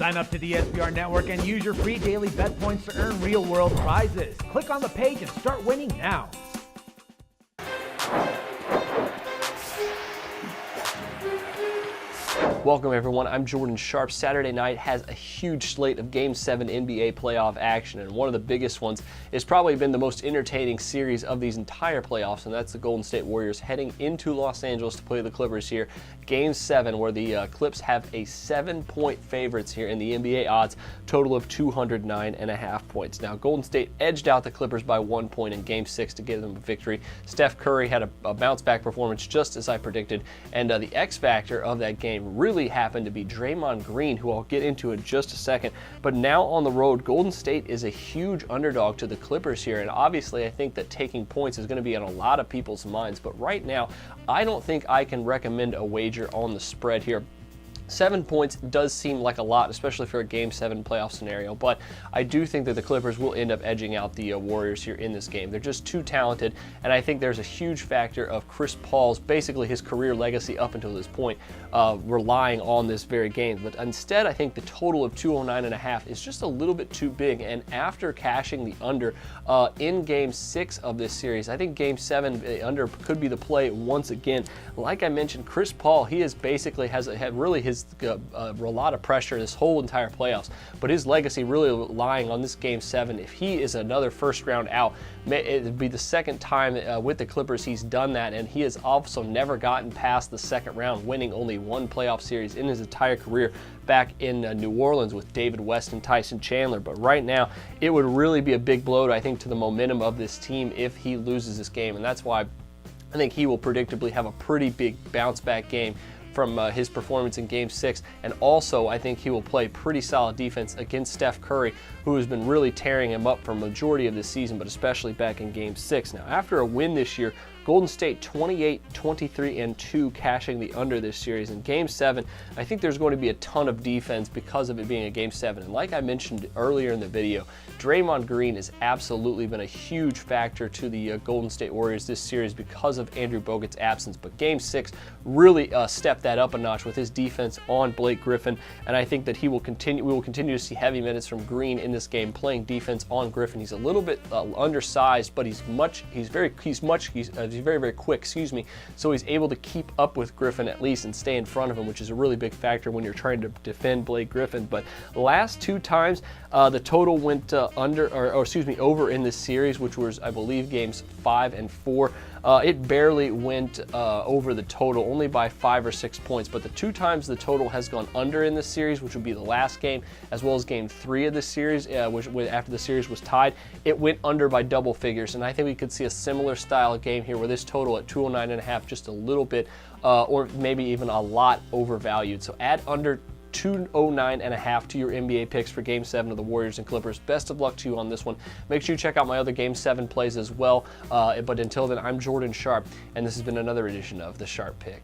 Sign up to the SBR Network and use your free daily bet points to earn real-world prizes. Click on the page and start winning now. Welcome everyone, I'm Jordan Sharp. Saturday night has a huge slate of Game 7 NBA playoff action, and one of the biggest ones has probably been the most entertaining series of these entire playoffs, and that's the Golden State Warriors heading into Los Angeles to play the Clippers here. Game 7, where the Clips have a 7-point favorites here in the NBA odds, total of 209.5 points. Now, Golden State edged out the Clippers by 1 point in Game 6 to give them a victory. Steph Curry had a bounce-back performance just as I predicted, and the X factor of that game really happened to be Draymond Green, who I'll get into in just a second. But now on the road, Golden State is a huge underdog to the Clippers here, and obviously I think that taking points is going to be on a lot of people's minds, but right now I don't think I can recommend a wager on the spread here. 7 points does seem like a lot, especially for a Game 7 playoff scenario, but I do think that the Clippers will end up edging out the Warriors here in this game. They're just too talented, and I think there's a huge factor of Chris Paul's, basically his career legacy up until this point, relying on this very game. But instead, I think the total of 209.5 is just a little bit too big, and after cashing the under in Game 6 of this series, I think Game 7 the under could be the play once again. Like I mentioned, Chris Paul, he is basically had really his a lot of pressure this whole entire playoffs, but his legacy really lying on this Game 7. If he is another first round out, it would be the second time with the Clippers he's done that, and he has also never gotten past the second round, winning only one playoff series in his entire career back in New Orleans with David West and Tyson Chandler. But right now, it would really be a big blow, I think, to the momentum of this team if he loses this game, and that's why I think he will predictably have a pretty big bounce back game from his performance in Game 6, and also I think he will play pretty solid defense against Steph Curry, who has been really tearing him up for a majority of the season, but especially back in Game 6. Now, after a win this year, Golden State 28-23-2 cashing the under this series. In Game 7, I think there's going to be a ton of defense because of it being a Game 7. And like I mentioned earlier in the video, Draymond Green has absolutely been a huge factor to the Golden State Warriors this series because of Andrew Bogut's absence. But Game 6 really stepped that up a notch with his defense on Blake Griffin, and I think that we will continue to see heavy minutes from Green in this game, playing defense on Griffin. He's a little bit undersized, but he's very quick, so he's able to keep up with Griffin at least and stay in front of him, which is a really big factor when you're trying to defend Blake Griffin. But last two times the total went over in this series, which was, I believe, Games 5 and 4. It barely went over the total, only by 5 or 6 points. But the two times the total has gone under in this series, which would be the last game, as well as Game 3 of this series, which after the series was tied, it went under by double figures. And I think we could see a similar style of game here, where this total at 209.5 just a little bit, or maybe even a lot overvalued. So add under 209.5 to your NBA picks for Game 7 of the Warriors and Clippers. Best of luck to you on this one. Make sure you check out my other Game 7 plays as well. But until then, I'm Jordan Sharp, and this has been another edition of The Sharp Pick.